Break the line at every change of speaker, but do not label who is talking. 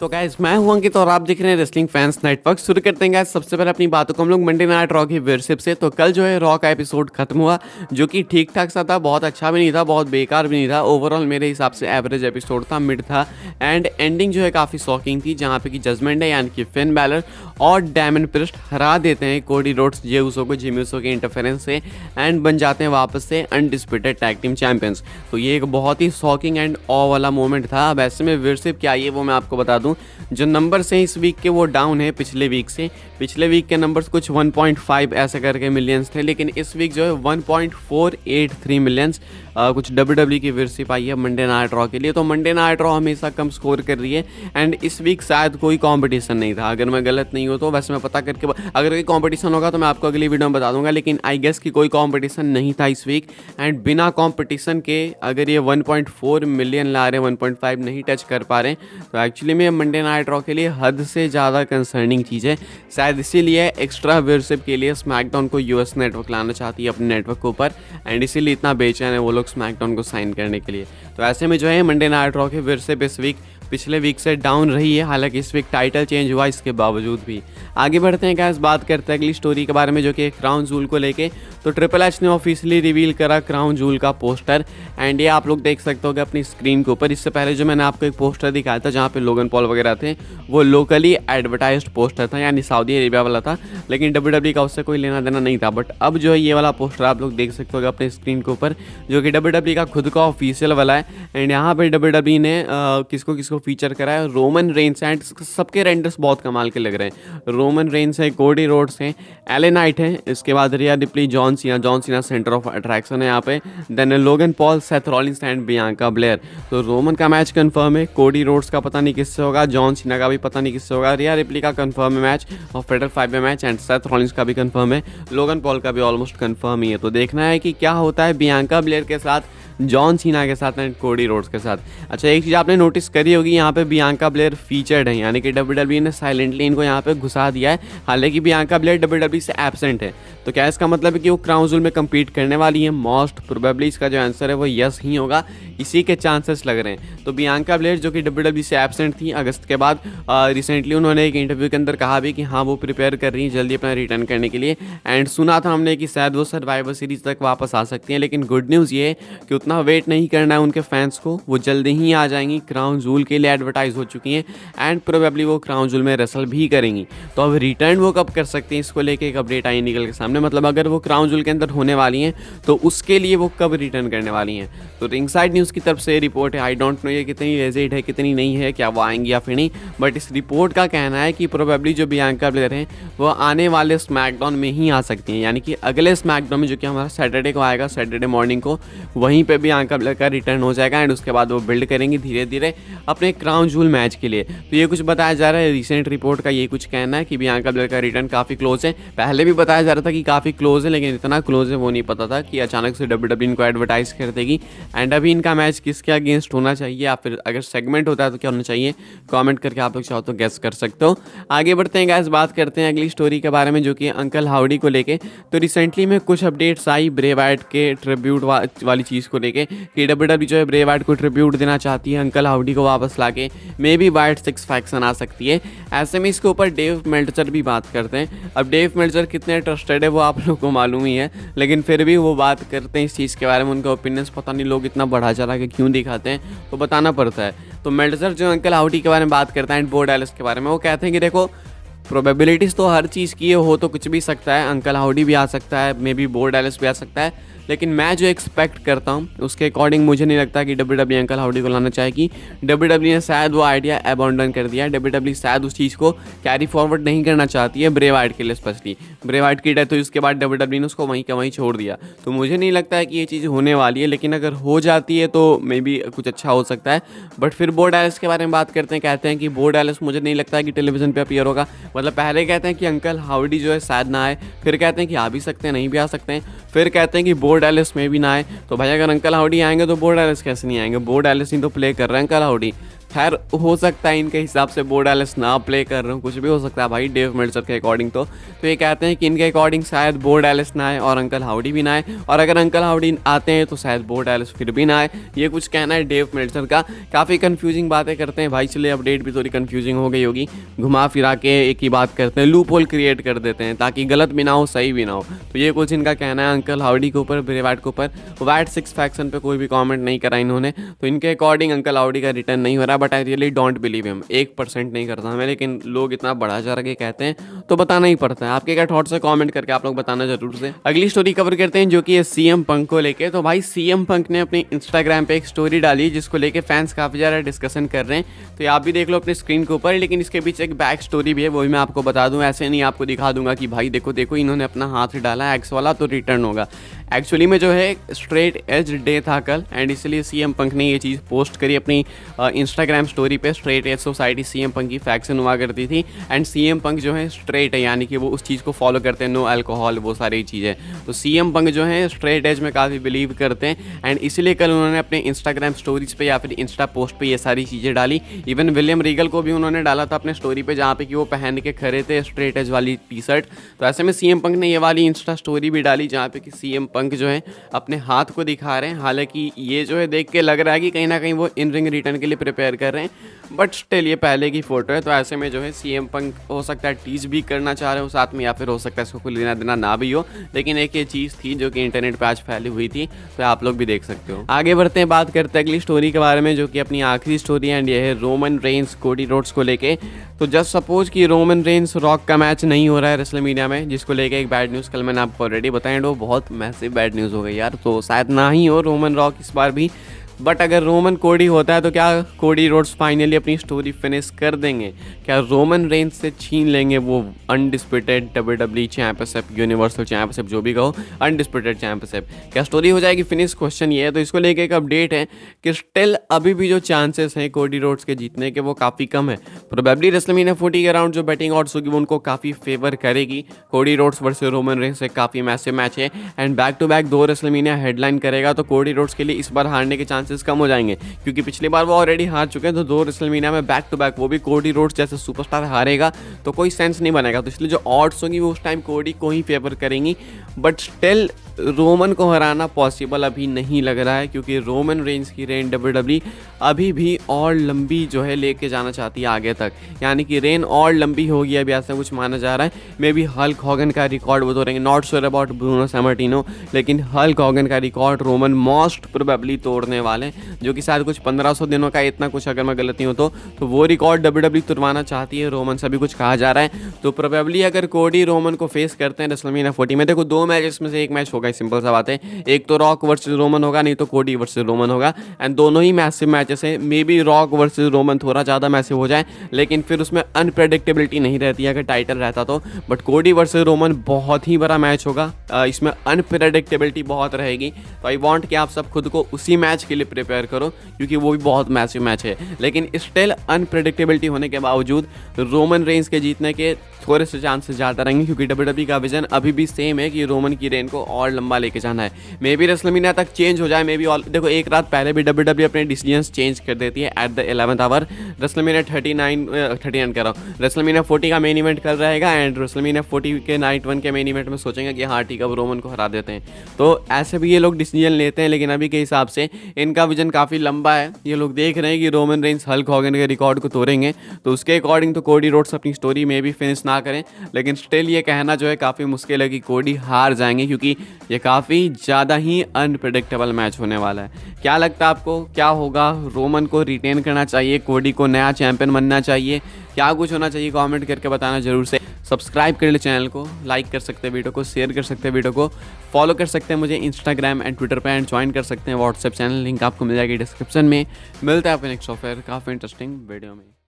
तो गाइस मैं हूं अंकित और आप देख रहे हैं रेसलिंग फैंस नेटवर्क। शुरू करते हैं गाइस सबसे पहले अपनी बातों को हम लोग मंडे नाइट रॉ की व्यूअरशिप से। तो कल जो है रॉ का एपिसोड खत्म हुआ जो कि ठीक ठाक सा था, बहुत अच्छा भी नहीं था, बहुत बेकार भी नहीं था। ओवरऑल मेरे हिसाब से एवरेज एपिसोड था, मिड था। एंड एंडिंग जो है काफ़ी शॉकिंग थी, जहाँ पे कि जजमेंट है यानी कि फिन बैलर और डैमन प्रिस्ट हरा देते हैं कोडी रोड्स जे उसो को जिमी उसो के इंटरफेरेंस से एंड बन जाते हैं वापस से अनडिस्प्यूटेड टैग टीम चैंपियंस। तो ये एक बहुत ही शॉकिंग एंड ऑ वाला मोमेंट था। अब ऐसे में व्यूअरशिप क्या है वो मैं आपको बता दूं। जो नंबर्स हैं इस वीक के वो डाउन है पिछले वीक से। पिछले वीक के नंबर्स कुछ 1.5 ऐसे करके मिलियंस थे, लेकिन इस वीक जो है 1.483 मिलियंस कुछ WWE की व्यूअरशिप आई है मंडे नाइट रॉ के लिए। तो मंडे नाइट रॉ हमेशा कम स्कोर कर रही है एंड इस वीक शायद कोई कंपटीशन नहीं था, अगर मैं गलत नहीं हूँ तो। वैसे मैं पता करके अगर कोई कंपटीशन होगा तो मैं आपको अगली वीडियो में बता दूंगा, लेकिन आई गेस कि कोई कंपटीशन नहीं था इस वीक। एंड बिना कंपटीशन के अगर ये 1.4 मिलियन ला रहे हैं, 1.5 नहीं टच कर पा रहे हैं, तो एक्चुअली में मंडे नाइट रॉ के लिए हद से ज़्यादा कंसर्निंग चीज़ है। शायद इसीलिए एक्स्ट्रा व्यूअरशिप के लिए स्मैकडाउन को यूएस नेटवर्क लाना चाहती है अपने नेटवर्क के ऊपर एंड इसीलिए इतना बेचैन है वो लोग स्मैकडाउन को साइन करने के लिए। तो ऐसे में जो है मंडे नाइट रॉ के व्यूअरशिप इस वीक पिछले वीक से डाउन रही है, हालांकि इस वीक टाइटल चेंज हुआ इसके बावजूद भी। आगे बढ़ते हैं गाइस, बात करते हैं अगली स्टोरी के बारे में जो कि क्राउन जूल को लेके। तो ट्रिपल एच ने ऑफिशियली रिवील करा क्राउन जूल का पोस्टर एंड ये आप लोग देख सकते हो कि अपनी स्क्रीन के ऊपर। इससे पहले जो मैंने आपको एक पोस्टर दिखाया था जहाँ पे लोगन पॉल वगैरह थे, वो लोकली एडवर्टाइज्ड पोस्टर था यानी सऊदी अरेबिया वाला था, लेकिन WWE का उससे कोई लेना देना नहीं था। बट अब जो है ये वाला पोस्टर आप लोग देख सकते हो अपने स्क्रीन के ऊपर, जो कि WWE का खुद का ऑफिशियल वाला है। एंड यहाँ पे WWE ने किसको किसको फीचर करा है, रोमन रेंस एंड सबके रेंडर्स बहुत कमाल के लग रहे हैं। रोमन रेंस है, कोडी रोड्स हैं, एले नाइट है, इसके बाद Rhea Ripley, John Cena centre of attraction है यहाँ पे, then Logan Paul, Seth Rollins and Bianca Belair. तो रोमन का मैच कंफर्म है, कोडी रोड्स का पता नहीं किससे होगा, जॉन सीना का भी पता नहीं किससे होगा, रिया रिप्ली का कंफर्म है मैच और फेडरल 5 में मैच एंड सेथ रॉलिंस का भी कंफर्म है, लोगन पॉल का भी ऑलमोस्ट कंफर्म ही है। तो देखना है कि क्या होता है बियांका ब्लेयर के साथ, जॉन सीना के साथ एंड कोडी रोड्स के साथ। अच्छा, एक चीज़ आपने नोटिस करी होगी, यहाँ पे बियांका ब्लेयर फीचर्ड है, यानी कि WWE ने साइलेंटली इनको यहाँ पे घुसा दिया है। हालांकि बियांका ब्लेयर WWE से एब्सेंट है, तो क्या इसका मतलब है कि वो क्राउन जूल में कम्पीट करने वाली है? मोस्ट प्रोबेबली इसका जो आंसर है वो यस ही होगा, इसी के चांसेस लग रहे हैं। तो बियांका ब्लेयर जो कि WWE से एब्सेंट थी अगस्त के बाद, रिसेंटली उन्होंने एक इंटरव्यू के अंदर कहा भी कि हाँ वो प्रिपेयर कर रही हैं जल्दी अपना रिटर्न करने के लिए। एंड सुना था हमने कि शायद वो सर्वाइवर सीरीज तक वापस आ सकती हैं, लेकिन गुड न्यूज़ ये है कि उतना वेट नहीं करना है उनके फैंस को, वो जल्दी ही आ जाएंगी। क्राउन जूल के लिए एडवर्टाइज हो चुकी हैं एंड प्रोबेबली वो क्राउन जूल में रेसल भी करेंगी। तो अब रिटर्न वो कब कर सकती हैं, इसको लेके एक अपडेट आई निकल के सामने। मतलब अगर वो क्राउन जूल के अंदर होने वाली हैं तो उसके लिए वो कब रिटर्न करने वाली हैं। तो रिंगसाइड न्यूज़ की तरफ से रिपोर्ट है, आई डोंट नो ये कितनी लेजिट है कितनी नहीं है, क्या वो आएंगी या फिर नहीं, बट इस रिपोर्ट का कहना है कि प्रोबेबली जो बियांका ब्लेयर हैं वो आने वाले स्मैकडाउन में ही आ सकती हैं, यानी कि अगले स्मैकडाउन में जो कि हमारा सैटरडे को आएगा, सैटरडे मॉर्निंग को, वहीं पर बियांका ब्लेयर का रिटर्न हो जाएगा एंड उसके बाद वो बिल्ड करेंगी धीरे धीरे अपने क्राउन जूल मैच के लिए। तो ये कुछ बताया जा रहा है, रिसेंट रिपोर्ट का ये कुछ कहना है कि बियांका ब्लेयर का रिटर्न काफ़ी क्लोज है। पहले भी बताया जा रहा था कि काफ़ी क्लोज है, लेकिन इतना क्लोज है वो नहीं पता था कि अचानक से WWE इनको एडवर्टाइज कर देगी। एंड अभी इनका मैच किसके अगेंस्ट होना चाहिए या फिर अगर सेगमेंट होता है तो क्या होना चाहिए, कमेंट करके आप लोग चाहो तो गेस कर सकते हो। आगे बढ़ते हैं गाइस, बात करते हैं अगली स्टोरी के बारे में जो कि अंकल हाउडी को लेके। तो रिसेंटली में कुछ अपडेट्स आई ब्रे वाइट के ट्रिब्यूट वाली चीज़ को लेके कि WWE जो है ब्रे वाइट को ट्रिब्यूट देना चाहती है अंकल हाउडी को वापस लाके, मे बी वाइट 6 फैक्शन आ सकती है। ऐसे में इसके ऊपर डेव मेल्टजर भी बात करते हैं। अब डेव मेल्टजर कितने ट्रस्टेड है वो आप लोग को मालूम ही है, लेकिन फिर भी वो बात करते हैं इस चीज़ के बारे में। उनका ओपिनियंस पता नहीं लोग इतना बढ़ा चढ़ा के क्यों दिखाते हैं, तो बताना पड़ता है। तो मेल्टजर जो अंकल हाउडी के बारे में बात करता है एंड बो डैलस के बारे में, वो कहते हैं कि देखो प्रोबेबिलिटीज़ तो हर चीज़ की हो तो कुछ भी सकता है, अंकल हाउडी भी आ सकता है, मे बी बो डैलस भी आ सकता है, लेकिन मैं जो एक्सपेक्ट करता हूँ उसके अकॉर्डिंग मुझे नहीं लगता कि WWE अंकल हाउडी को लाना चाहेगी। WWE ने शायद वो आइडिया अबॉन्डन कर दिया है, WWE शायद उस चीज़ को कैरी फॉरवर्ड नहीं करना चाहती है ब्रे वाइट के लिए, स्पेशली ब्रे वाइट की डेथ हुई उसके बाद WWE ने उसको वहीं का वहीं छोड़ दिया। तो मुझे नहीं लगता है कि ये चीज़ होने वाली है, लेकिन अगर हो जाती है तो मे बी कुछ अच्छा हो सकता है। बट फिर बो डैलस के बारे में बात करते हैं, कहते हैं कि बो डैलस मुझे नहीं लगता है कि टेलीविज़न पर अपीयर होगा। मतलब पहले कहते हैं कि अंकल हाउडी जो है शायद ना आए, फिर कहते हैं कि आ भी सकते हैं नहीं भी आ सकते हैं, फिर कहते हैं कि बो डैलस में भी ना आए। तो भाई अगर अंकल हाउडी आएंगे तो बो डैलस कैसे नहीं आएंगे, बो डैलस ही तो प्ले कर रहे हैं अंकल हाउडी। खैर हो सकता है इनके हिसाब से बो डैलिस ना प्ले कर रहे हो, कुछ भी हो सकता है भाई डेव मेल्टजर के अकॉर्डिंग। तो ये कहते हैं कि इनके अकॉर्डिंग शायद बो डैलिस ना आए और अंकल हाउडी भी ना आए, और अगर अंकल हाउडी आते हैं तो शायद बो डैलिस फिर भी ना आए। ये कुछ कहना है डेव मेल्टजर का। काफ़ी कन्फ्यूजिंग बातें करते हैं भाई, चलिए अपडेट भी थोड़ी कन्फ्यूजिंग हो गई होगी। घुमा फिरा के एक ही बात करते हैं, लूप होल क्रिएट कर देते हैं ताकि गलत भी ना हो सही भी ना हो। तो ये कुछ इनका कहना है अंकल हाउडी के ऊपर, ब्रे वाइट के ऊपर। वाइट 6 फैक्शन पे कोई भी कमेंट नहीं करा इन्होंने, तो इनके अकॉर्डिंग अंकल हाउडी का रिटर्न नहीं हो रहा। But I really don't believe him, 1% नहीं करता मैं, लेकिन लोग इतना बढ़ा चढ़ा के कहते हैं तो बताना ही पड़ता है। आपके क्या थॉट्स है कमेंट करके आप लोग बताना जरूर से। अगली स्टोरी कवर करते हैं जो कि है सीएम पंक को लेके। तो भाई सीएम पंक ने अपनी इंस्टाग्राम पे एक स्टोरी डाली जिसको लेके फैंस काफ़ी ज़्यादा डिस्कशन कर रहे हैं। तो आप भी देख लो अपने स्क्रीन के ऊपर, लेकिन इसके पीछे एक बैक स्टोरी भी है, वो भी मैं आपको बता दूं। ऐसे नहीं आपको दिखा दूंगा कि भाई देखो देखो इन्होंने अपना हाथ डाला एक्स वाला तो रिटर्न होगा। एक्चुअली में जो है स्ट्रेट एज डे था कल, एंड इसलिए सीएम पंक ने ये चीज़ पोस्ट करी अपनी इंस्टाग्राम स्टोरी पे। Straight edge society CM Punk की फैक्शन हुआ करती थी, एंड सीएम पंक जो है स्ट्रेट है, यानी कि वो उस चीज़ को फॉलो करते हैं, नो अल्कोहल वो सारी चीज़ें। तो सीएम पंक जो है स्ट्रेट एज में काफ़ी बिलीव करते हैं, एंड इसीलिए कल उन्होंने अपने इंस्टाग्राम स्टोरीज पे या फिर इंस्टा पोस्ट पे ये सारी चीज़ें डाली। इवन विलियम रीगल को भी उन्होंने डाला था अपने स्टोरी पे, जहाँ पे कि वो पहन के खड़े थे स्ट्रेट एज वाली टी शर्ट। तो ऐसे में सीएम पंक ने ये वाली इंस्टा स्टोरी भी डाली जहाँ पे कि सीएम पंक जो है अपने हाथ को दिखा रहे हैं। हालांकि ये जो है देख के लग रहा है कि कहीं ना कहीं वो इन रिंग रिटर्न के लिए प्रिपेयर कर रहे हैं, बट स्टिल ये पहले की फोटो है। तो ऐसे में जो है सीएम पंक हो सकता है टीज भी करना चाह रहे हो साथ में, या फिर हो सकता है इसको कोई लेना देना ना भी हो, लेकिन एक ये चीज़ थी जो कि इंटरनेट पे आज फैली हुई थी, तो आप लोग भी देख सकते हो। आगे बढ़ते हैं, बात करते हैं अगली स्टोरी के बारे में जो कि अपनी आखिरी स्टोरी है, एंड ये है रोमन रेंस कोडी रोड्स को लेके। तो जस्ट सपोज कि रोमन रेंस रॉक का मैच नहीं हो रहा है रेसलमेनिया में, जिसको लेके एक बैड न्यूज़ कल मैंने आपको ऑलरेडी बताया, एंड वो बहुत मैसिव बैड न्यूज़ हो गई यार। तो शायद ना ही हो रोमन रॉक इस बार भी, बट अगर रोमन कोडी होता है तो क्या कोडी रोड्स फाइनली अपनी स्टोरी फिनिश कर देंगे? क्या रोमन रेंस से छीन लेंगे वो undisputed WWE championship, universal championship, जो भी कहो, अनडिस्प्यूटेड चैंपियनशिप? क्या स्टोरी हो जाएगी फिनिश? क्वेश्चन ये है। तो इसको लेके एक अपडेट है कि स्टिल अभी भी जो चांसेस हैं कोडी रोड्स के जीतने के वो काफ़ी कम है। प्रोबेबली रेसलमेनिया 40 के अराउंड जो बैटिंग ऑड्स होगी वो उनको काफ़ी फेवर करेगी। Cody Rhodes versus Roman Reigns एक काफ़ी मैसिव मैच है, and back to back 2 WrestleMania headline करेगा। तो कोडी रोड्स के लिए इस बार हारने के चांसेस कम हो जाएंगे, क्योंकि पिछली बार वो ऑलरेडी हार चुके हैं। तो 2 रेसलमेनिया में बैक टू बैक वो भी कोडी रोड्स जैसे सुपरस्टार हारेगा तो कोई सेंस नहीं बनेगा। तो इसलिए जो ऑड्स होंगी वो उस टाइम कोडी को ही फेवर करेंगी, बट स्टिल रोमन को हराना पॉसिबल अभी नहीं लग रहा है, क्योंकि रोमन रेंस की रेन WWE अभी भी और लंबी जो है लेके जाना चाहती है आगे तक, यानी कि रेन और लंबी होगी अभी, ऐसा कुछ माना जा रहा है। मे बी हल्क हॉगन का रिकॉर्ड वो तोड़ेंगे, नॉट श्योर अबाउट ब्रूनो सैमर्टिनो, लेकिन हल्क हॉगन का रिकॉर्ड रोमन मोस्ट प्रोबेबली तोड़ने वाले हैं, जो कि शायद कुछ 1500 दिनों का, इतना कुछ अगर मैं गलती हूँ तो वो रिकॉर्ड WWE तुड़वाना चाहती है रोमन से, अभी कुछ कहा जा रहा है। तो प्रोबेबली अगर कोडी रोमन को फेस करते हैं रेसलमेनिया 40 में, देखो 2 मैचेस में से एक मैच होगा, सिंपल सा बात है। एक तो रॉक वर्सेस रोमन होगा, नहीं तो कोडी वर्सेस रोमन होगा, एंड दोनों ही मैसिव मैचेस हैं। May be rock versus Roman थोड़ा ज़्यादा मैसिव हो जाए, लेकिन फिर उसमें अनप्रेडिक्टेबिलिटी नहीं रहती अगर टाइटल रहता तो। बट कोडी वर्सेस रोमन बहुत ही बड़ा मैच होगा, इसमें अनप्रेडिक्टेबिलिटी बहुत रहेगी। तो आई वांट कि आप सब खुद को उसी मैच के लिए प्रिपेयर करो, क्योंकि वो भी बहुत मैसिव मैच है। लेकिन स्टिल अनप्रेडिक्टेबिलिटी होने के बावजूद रोमन रेंस के जीतने के थोड़े से चांसेस ज़्यादा रहेंगे, क्योंकि WWE का विजन अभी भी सेम है कि रोमन की रेन को और लंबा लेके जाना है। मे बी रेसलमेनिया तक चेंज हो जाए, मे बी देखो एक रात पहले भी WWE अपने डिसीजंस चेंज कर देती है at the 11th our. WrestleMania 39 कर रहा हूँ, रेसलमेनिया 40 का मेन इवेंट कल रहेगा, एंड रेसलमेनिया 40 के नाइट 1 के मेन इवेंट में सोचेंगे कि हाँ ठीक है अब रोमन को हरा देते हैं। तो ऐसे भी ये लोग डिसीजन लेते हैं, लेकिन अभी के हिसाब से इनका विजन काफ़ी लंबा है। ये लोग देख रहे हैं कि रोमन रेंस हल्क हॉगन के रिकॉर्ड को तोड़ेंगे, तो उसके अकॉर्डिंग तो कोडी रोड्स अपनी स्टोरी में भी फिनिश ना करें, लेकिन स्टिल ये कहना जो है काफ़ी मुश्किल है कि कोडी हार जाएंगे, क्योंकि ये काफ़ी ज़्यादा ही अनप्रेडिक्टेबल मैच होने वाला है। क्या लगता है आपको, क्या होगा? रोमन को रिटेन करना चाहिए, कोडी को नया चैंपियन बनना चाहिए, क्या कुछ होना चाहिए? कमेंट करके बताना जरूर से। सब्सक्राइब कर ले चैनल को, लाइक कर सकते हैं वीडियो को, शेयर कर सकते हैं वीडियो को, फॉलो कर सकते हैं मुझे इंस्टाग्राम एंड ट्विटर पे, एंड ज्वाइन कर सकते हैं व्हाट्सएप चैनल, लिंक आपको मिल जाएगी डिस्क्रिप्शन में। मिलता है अपने नेक्स्ट सॉफ्टवेयर काफ़ी इंटरेस्टिंग वीडियो में।